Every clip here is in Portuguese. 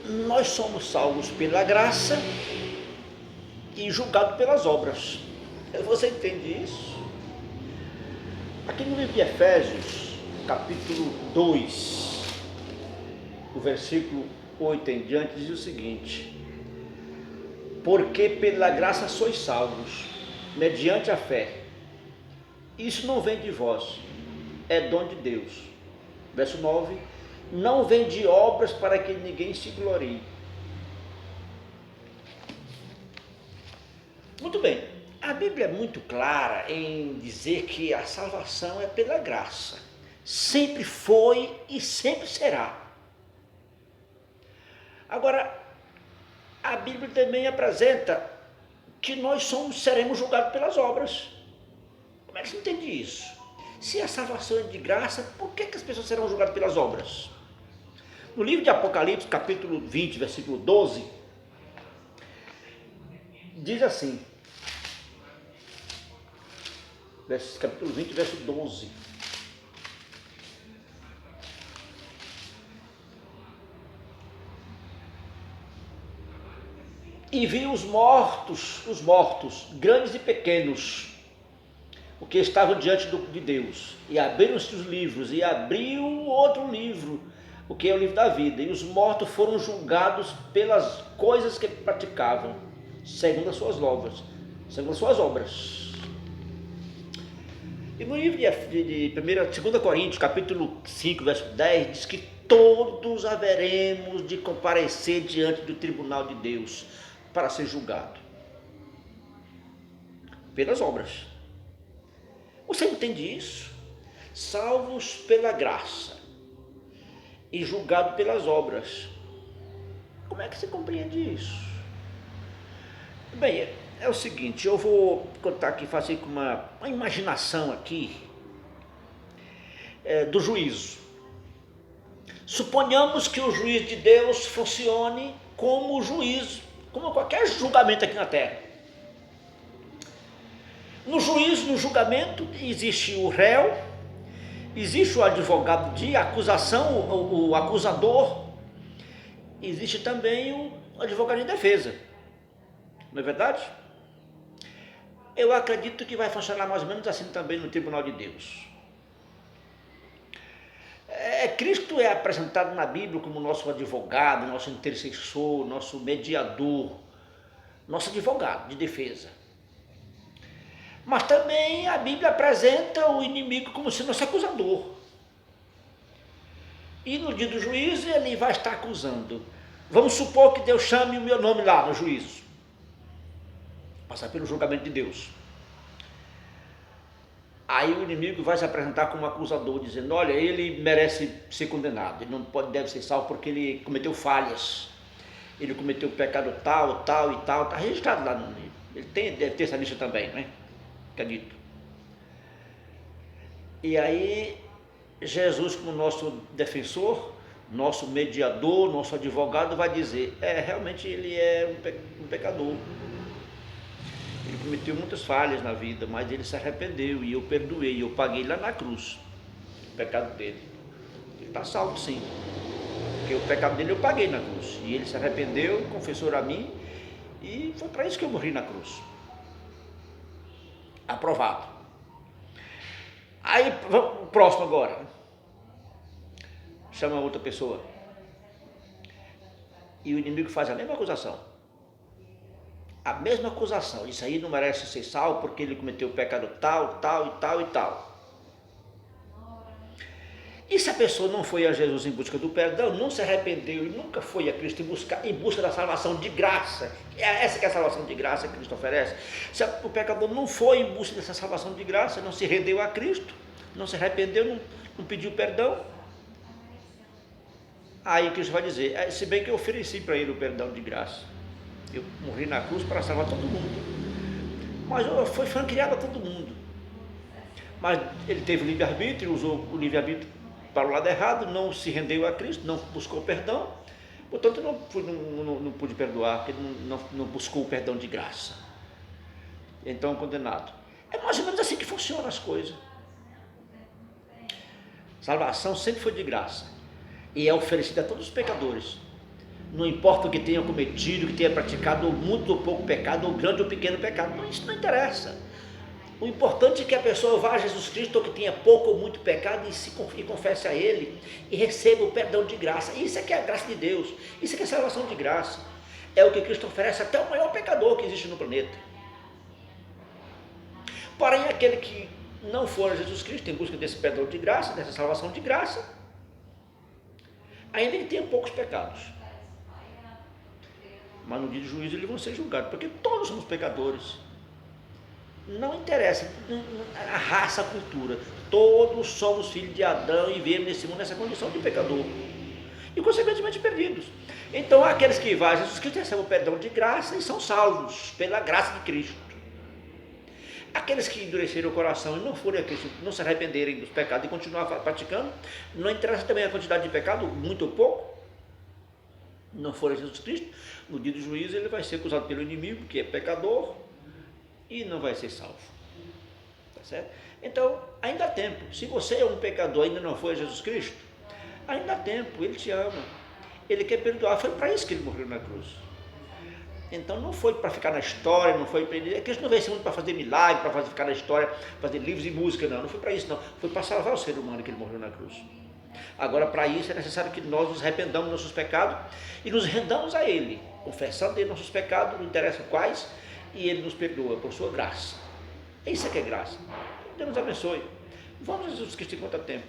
nós somos salvos pela graça e julgados pelas obras. Você entende isso? Aqui no livro de Efésios, capítulo 2, o versículo 8 em diante, diz o seguinte: porque pela graça sois salvos, mediante a fé. Isso não vem de vós, é dom de Deus. Verso 9: não vem de obras para que ninguém se glorie. Muito bem, a Bíblia é muito clara em dizer que a salvação é pela graça. Sempre foi e sempre será. Agora, a Bíblia também apresenta que nós seremos julgados pelas obras. Como é que você entende isso? Se a salvação é de graça, por que as pessoas serão julgadas pelas obras? No livro de Apocalipse, capítulo 20, versículo 12, diz assim, capítulo 20, verso 12. E vi os mortos, grandes e pequenos, o que estavam diante de Deus, e abriram-se os livros, e abriu outro livro, o que é o livro da vida, e os mortos foram julgados pelas coisas que praticavam, segundo as suas obras. E no livro de 2 Coríntios, capítulo 5, verso 10, diz que todos haveremos de comparecer diante do tribunal de Deus para ser julgado pelas obras. Você entende isso? Salvos pela graça e julgados pelas obras. Como é que você compreende isso? Bem, é o seguinte, eu vou contar aqui, fazer com uma imaginação aqui do juízo. Suponhamos que o juiz de Deus funcione como o juízo, como qualquer julgamento aqui na Terra. No juízo, no julgamento, existe o réu, existe o advogado de acusação, o acusador, existe também o advogado de defesa. Não é verdade? Eu acredito que vai funcionar mais ou menos assim também no tribunal de Deus. Cristo é apresentado na Bíblia como nosso advogado, nosso intercessor, nosso mediador, nosso advogado de defesa. Mas também a Bíblia apresenta o inimigo como sendo nosso acusador. E no dia do juízo ele vai estar acusando. Vamos supor que Deus chame o meu nome lá no juízo. Passar pelo julgamento de Deus. Aí o inimigo vai se apresentar como acusador, dizendo, olha, ele merece ser condenado, ele não deve ser salvo porque ele cometeu falhas, ele cometeu pecado tal, tal e tal, está registrado lá no livro, ele deve ter essa lista também, né? Acredito. E aí Jesus, como nosso defensor, nosso mediador, nosso advogado, vai dizer, realmente ele é um pecador. Ele cometeu muitas falhas na vida, mas ele se arrependeu e eu perdoei, eu paguei lá na cruz o pecado dele. Ele está salvo sim, porque o pecado dele eu paguei na cruz. E ele se arrependeu, confessou a mim e foi para isso que eu morri na cruz. Aprovado. Aí, vamos, o próximo agora. Chama outra pessoa. E o inimigo faz a mesma acusação. A mesma acusação, isso aí não merece ser salvo porque ele cometeu o pecado tal, tal e tal e tal. E se a pessoa não foi a Jesus em busca do perdão, não se arrependeu e nunca foi a Cristo em busca da salvação de graça, essa que é a salvação de graça que Cristo oferece. Se o pecador não foi em busca dessa salvação de graça, não se rendeu a Cristo, não se arrependeu, não pediu perdão, aí Cristo vai dizer, se bem que eu ofereci para ele o perdão de graça. Eu morri na cruz para salvar todo mundo. Mas foi franqueado a todo mundo. Mas ele teve livre-arbítrio, usou o livre-arbítrio para o lado errado, não se rendeu a Cristo, não buscou perdão. Portanto, não pude perdoar, porque não buscou o perdão de graça. Então, condenado. É mais ou menos assim que funcionam as coisas. Salvação sempre foi de graça. E é oferecida a todos os pecadores. Não importa o que tenha cometido, o que tenha praticado, ou muito ou pouco pecado, ou grande ou pequeno pecado. Não, isso não interessa. O importante é que a pessoa vá a Jesus Cristo, ou que tenha pouco ou muito pecado, e confesse a Ele, e receba o perdão de graça. Isso é que é a graça de Deus. Isso é que é a salvação de graça. É o que Cristo oferece até o maior pecador que existe no planeta. Porém, aquele que não for a Jesus Cristo em busca desse perdão de graça, dessa salvação de graça, ainda ele tem poucos pecados. Mas no dia do juízo eles vão ser julgados, porque todos somos pecadores. Não interessa a raça, a cultura. Todos somos filhos de Adão e viemos nesse mundo nessa condição de pecador. E consequentemente perdidos. Então aqueles que vão a Jesus Cristo recebem o perdão de graça e são salvos pela graça de Cristo. Aqueles que endureceram o coração e não forem a Cristo, não se arrependerem dos pecados e continuar praticando, não interessa também a quantidade de pecado, muito ou pouco, não for a Jesus Cristo, no dia do juízo ele vai ser acusado pelo inimigo, que é pecador, e não vai ser salvo. Tá certo? Então, ainda há tempo. Se você é um pecador e ainda não foi a Jesus Cristo, ainda há tempo, Ele te ama. Ele quer perdoar. Foi para isso que Ele morreu na cruz. Então não foi para ficar na história, não foi para ele. Cristo não veio esse mundo para fazer milagre, para ficar na história, fazer livros e música, não. Não foi para isso, não. Foi para salvar o ser humano que Ele morreu na cruz. Agora, para isso é necessário que nós nos arrependamos dos nossos pecados e nos rendamos a Ele, confessando Ele nossos pecados, não interessa quais, e Ele nos perdoa por sua graça. Isso é que é graça. Deus nos abençoe. Vamos a Jesus Cristo enquanto há tempo,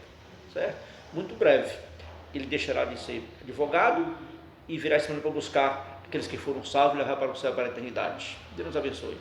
certo? Muito breve. Ele deixará de ser advogado e virá esse mundo para buscar aqueles que foram salvos e levar para o céu para a eternidade. Deus nos abençoe.